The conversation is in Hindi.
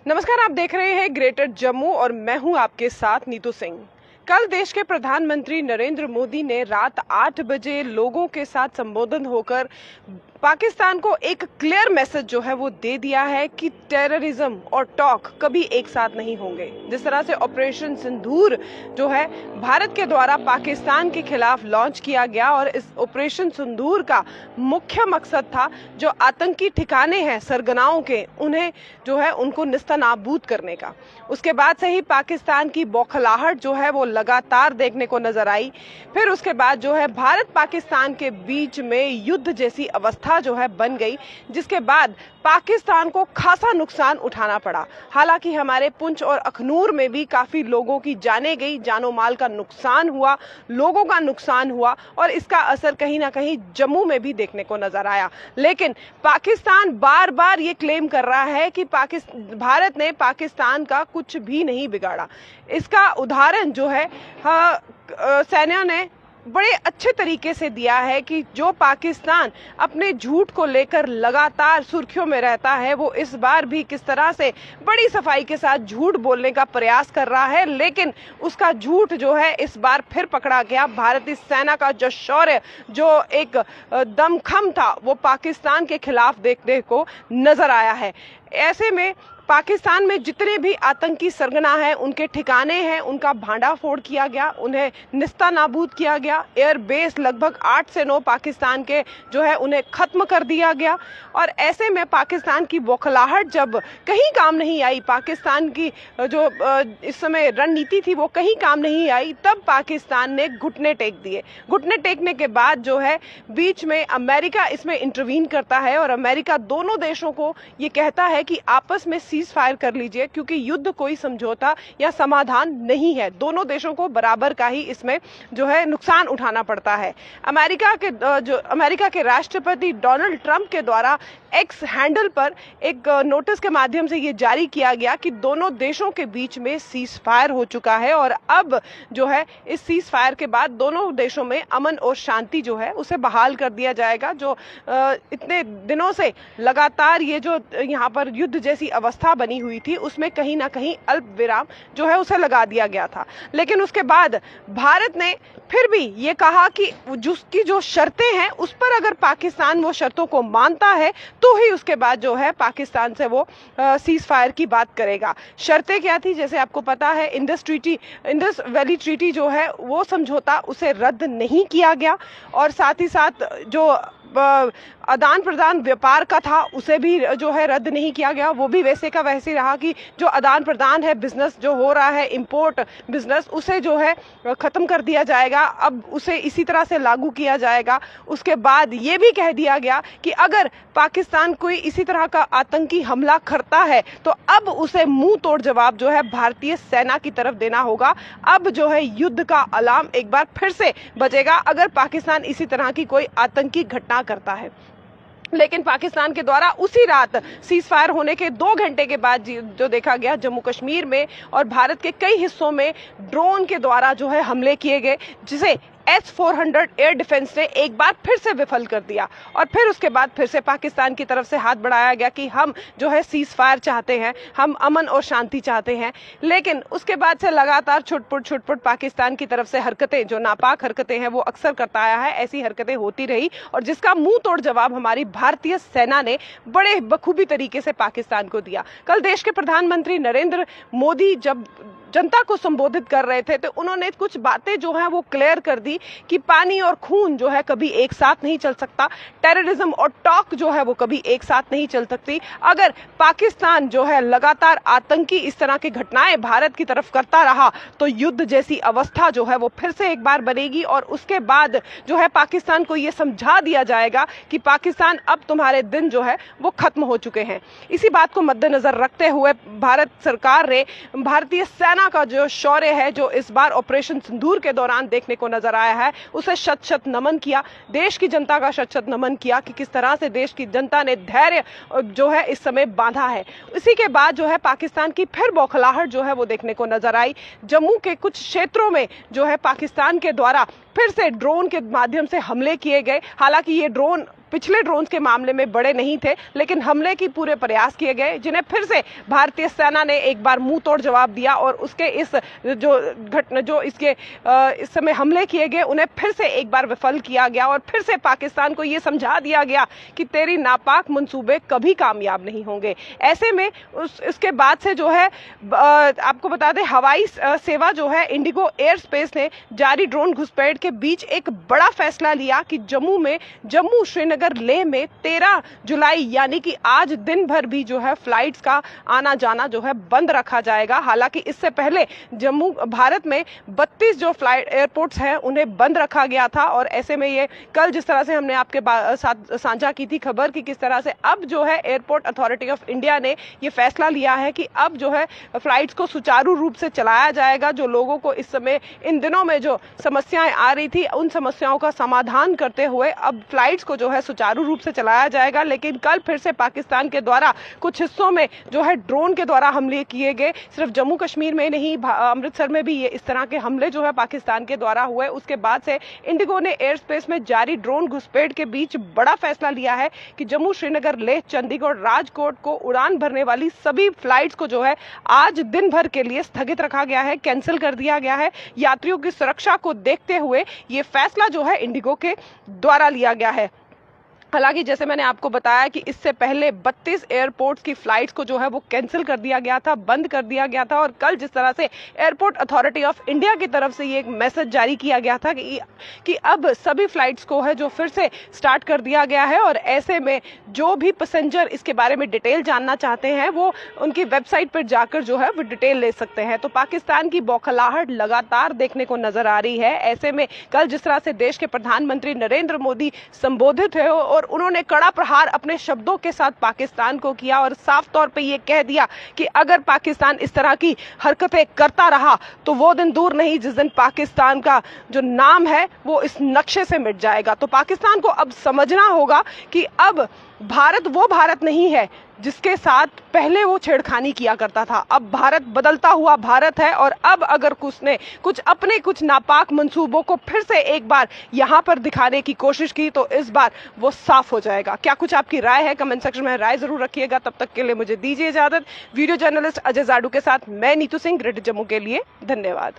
नमस्कार, आप देख रहे हैं ग्रेटर जम्मू और मैं हूं आपके साथ नीतू सिंह। कल देश के प्रधानमंत्री नरेंद्र मोदी ने रात 8 बजे लोगों के साथ संबोधन होकर पाकिस्तान को एक क्लियर मैसेज जो है वो दे दिया है कि टेररिज्म और टॉक कभी एक साथ नहीं होंगे। जिस तरह से ऑपरेशन सिंदूर जो है भारत के द्वारा पाकिस्तान के खिलाफ लॉन्च किया गया और इस ऑपरेशन सिंदूर का मुख्य मकसद था जो आतंकी ठिकाने हैं सरगनाओं के, उन्हें जो है उनको निस्तनाबूद करने का। उसके बाद से ही पाकिस्तान की बौखलाहट जो है वो लगातार देखने को नजर आई। फिर उसके बाद जो है भारत पाकिस्तान के बीच में युद्ध जैसी अवस्था जो है बन गई, जिसके बाद पाकिस्तान को खासा नुकसान उठाना पड़ा। हालांकि हमारे पुंछ और अखनूर में भी काफी लोगों की जाने गई, जानो माल का नुकसान हुआ, लोगों का नुकसान हुआ और इसका असर कहीं ना कहीं जम्मू में भी देखने को नजर आया। लेकिन पाकिस्तान बार बार ये क्लेम कर रहा है कि भारत ने पाकिस्तान का कुछ भी नहीं बिगाड़ा। इसका उदाहरण जो है सेना ने बड़े अच्छे तरीके से दिया है कि जो पाकिस्तान अपने झूठ को लेकर लगातार सुर्खियों में रहता है, वो इस बार भी किस तरह से बड़ी सफाई के साथ झूठ बोलने का प्रयास कर रहा है। लेकिन उसका झूठ जो है इस बार फिर पकड़ा गया। भारतीय सेना का जो शौर्य, जो एक दमखम था, वो पाकिस्तान के खिलाफ देखने को नजर आया है। ऐसे में पाकिस्तान में जितने भी आतंकी सरगना हैं, उनके ठिकाने हैं, उनका भांडाफोड़ किया गया, उन्हें निस्तानाबूद किया गया। एयरबेस लगभग 8 से 9 पाकिस्तान के जो है उन्हें खत्म कर दिया गया। और ऐसे में पाकिस्तान की बौखलाहट जब कहीं काम नहीं आई, पाकिस्तान की जो इस समय रणनीति थी वो कहीं काम नहीं आई, तब पाकिस्तान ने घुटने टेक दिए। घुटने टेकने के बाद जो है बीच में अमेरिका इसमें इंटरवीन करता है और अमेरिका दोनों देशों को ये कहता है कि आपस में सीज फायर कर लीजिए, क्योंकि युद्ध कोई समझौता या समाधान नहीं है। दोनों देशों को बराबर का ही इसमें जो है नुकसान उठाना पड़ता है। अमेरिका के राष्ट्रपति डोनाल्ड ट्रंप के द्वारा एक्स हैंडल पर एक नोटिस के माध्यम से ये जारी किया गया कि दोनों देशों के बीच में सीज फायर हो चुका है और अब जो है इस सीज फायर के बाद दोनों देशों में अमन और शांति जो है उसे बहाल कर दिया जाएगा। जो इतने दिनों से लगातार ये जो यहाँ पर युद्ध जैसी अवस्था बनी हुई थी, उसमें कहीं ना कहीं अल्प विराम जो है उसे लगा दिया गया था। लेकिन उसके बाद भारत ने फिर भी ये कहा कि जिसकी जो शर्तें हैं उस पर अगर पाकिस्तान वो शर्तों को मानता है तो ही उसके बाद जो है पाकिस्तान से वो सीज फायर की बात करेगा। शर्तें क्या थी? जैसे आपको पता है, इंडस वैली ट्रीटी जो है वो समझौता उसे रद्द नहीं किया गया और साथ ही साथ जो आदान प्रदान व्यापार का था उसे भी जो है रद्द नहीं किया गया। वो भी वैसे का वैसे रहा कि जो आदान प्रदान है, बिजनेस जो हो रहा है, इंपोर्ट बिजनेस, उसे जो है खत्म कर दिया जाएगा। अब उसे इसी तरह से लागू किया जाएगा। उसके बाद ये भी कह दिया गया कि अगर पाकिस्तान कोई इसी तरह का आतंकी हमला करता है तो अब उसे मुंह तोड़ जवाब जो है भारतीय सेना की तरफ देना होगा। अब जो है युद्ध का अलार्म एक बार फिर से बजेगा अगर पाकिस्तान इसी तरह की कोई आतंकी घटना करता है। लेकिन पाकिस्तान के द्वारा उसी रात सीज फायर होने के 2 घंटे के बाद जो देखा गया जम्मू कश्मीर में और भारत के कई हिस्सों में ड्रोन के द्वारा जो है हमले किए गए, जिसे S-400 एयर डिफेंस ने एक बार फिर से विफल कर दिया। और फिर उसके बाद फिर से पाकिस्तान की तरफ से हाथ बढ़ाया गया कि हम जो है सीज फायर चाहते हैं, हम अमन और शांति चाहते हैं। लेकिन उसके बाद से लगातार छुटपुट पाकिस्तान की तरफ से हरकतें, जो नापाक हरकतें हैं, वो अक्सर करता आया है। ऐसी हरकतें होती रही और जिसका मुंह तोड़ जवाब हमारी भारतीय सेना ने बड़े बखूबी तरीके से पाकिस्तान को दिया। कल देश के प्रधानमंत्री नरेंद्र मोदी जब जनता को संबोधित कर रहे थे तो उन्होंने कुछ बातें जो है वो क्लियर कर दी कि पानी और खून जो है कभी एक साथ नहीं चल सकता, टेररिज्म और टॉक जो है वो कभी एक साथ नहीं चल सकती। अगर पाकिस्तान जो है लगातार आतंकी इस तरह की घटनाएं भारत की तरफ करता रहा तो युद्ध जैसी अवस्था जो है वो फिर से एक बार बनेगी और उसके बाद जो है पाकिस्तान को ये समझा दिया जाएगा कि पाकिस्तान अब तुम्हारे दिन जो है वो खत्म हो चुके हैं। इसी बात को मद्देनजर रखते हुए भारत सरकार ने भारतीय सेना का जो शौर्य है, जो इस बार ऑपरेशन सिंदूर के दौरान देखने को नजर आया है, उसे शत शत नमन किया। देश की जनता का शत शत नमन किया कि किस तरह से देश की जनता ने धैर्य जो है इस समय बांधा है। इसी के बाद जो है पाकिस्तान की फिर बौखलाहट जो है वो देखने को नजर आई। जम्मू के कुछ क्षेत्रों में जो है पाकिस्तान के द्वारा फिर से ड्रोन के माध्यम से हमले किए गए। हालांकि ये ड्रोन पिछले ड्रोन के मामले में बड़े नहीं थे, लेकिन हमले की पूरे प्रयास किए गए, जिन्हें फिर से भारतीय सेना ने एक बार मुंह तोड़ जवाब दिया और उसके इस जो इसके इस समय हमले किए गए उन्हें फिर से एक बार विफल किया गया और फिर से पाकिस्तान को ये समझा दिया गया कि तेरी नापाक मंसूबे कभी कामयाब नहीं होंगे। ऐसे में उसके बाद से जो है आपको बता दें, हवाई सेवा जो है इंडिगो एयर स्पेस ने जारी ड्रोन घुसपैठ के बीच एक बड़ा फैसला लिया कि जम्मू श्रीनगर लेह में 13 जुलाई यानी कि आज दिन भर भी जो है फ्लाइट्स का आना जाना जो है बंद रखा जाएगा। हालांकि इससे पहले भारत में 32 जो फ्लाइट एयरपोर्ट्स हैं उन्हें बंद रखा गया था और ऐसे में ये कल जिस तरह से हमने आपके साथ साझा की थी खबर कि किस तरह से अब जो है एयरपोर्ट अथॉरिटी ऑफ इंडिया ने ये फैसला लिया है कि अब जो है फ्लाइट्स को सुचारू रूप से चलाया जाएगा। जो लोगों को इस समय इन दिनों में जो समस्याएं आ रही थी उन समस्याओं का समाधान करते हुए अब फ्लाइट्स को जो है सुचारू रूप से चलाया जाएगा। लेकिन कल फिर से पाकिस्तान के द्वारा कुछ हिस्सों में जो है ड्रोन के द्वारा हमले किए गए। सिर्फ जम्मू कश्मीर में नहीं, अमृतसर में भी ये इस तरह के हमले जो है पाकिस्तान के द्वारा हुए। उसके बाद से इंडिगो ने एयर स्पेस में जारी ड्रोन घुसपैठ के बीच बड़ा फैसला लिया है कि जम्मू श्रीनगर लेह चंडीगढ़ राजकोट को उड़ान भरने वाली सभी फ्लाइट्स को जो है आज दिन भर के लिए स्थगित रखा गया है, कैंसिल कर दिया गया है। यात्रियों की सुरक्षा को देखते हुए ये फैसला जो है इंडिगो के द्वारा लिया गया है। हालांकि जैसे मैंने आपको बताया कि इससे पहले 32 एयरपोर्ट्स की फ्लाइट्स को जो है वो कैंसिल कर दिया गया था, बंद कर दिया गया था और कल जिस तरह से एयरपोर्ट अथॉरिटी ऑफ इंडिया की तरफ से ये एक मैसेज जारी किया गया था कि अब सभी फ्लाइट्स को है जो फिर से स्टार्ट कर दिया गया है और ऐसे में जो भी पैसेंजर इसके बारे में डिटेल जानना चाहते हैं वो उनकी वेबसाइट पर जाकर जो है वो डिटेल ले सकते हैं। तो पाकिस्तान की बौखलाहट लगातार देखने को नजर आ रही है। ऐसे में कल जिस तरह से देश के प्रधानमंत्री नरेंद्र मोदी संबोधित हुए और उन्होंने कड़ा प्रहार अपने शब्दों के साथ पाकिस्तान को किया और साफ तौर पे ये कह दिया कि अगर पाकिस्तान इस तरह की हरकतें करता रहा तो वो दिन दूर नहीं जिस दिन पाकिस्तान का जो नाम है वो इस नक्शे से मिट जाएगा। तो पाकिस्तान को अब समझना होगा कि अब भारत वो भारत नहीं है जिसके साथ पहले वो छेड़खानी किया करता था। अब भारत बदलता हुआ भारत है और अब अगर उसने कुछ नापाक मंसूबों को फिर से एक बार यहाँ पर दिखाने की कोशिश की तो इस बार वो साफ हो जाएगा। क्या कुछ आपकी राय है? कमेंट सेक्शन में राय जरूर रखिएगा। तब तक के लिए मुझे दीजिए इजाजत। वीडियो जर्नलिस्ट अजय जाडू के साथ मैं नीतू सिंह, ग्रेटर जम्मू के लिए धन्यवाद।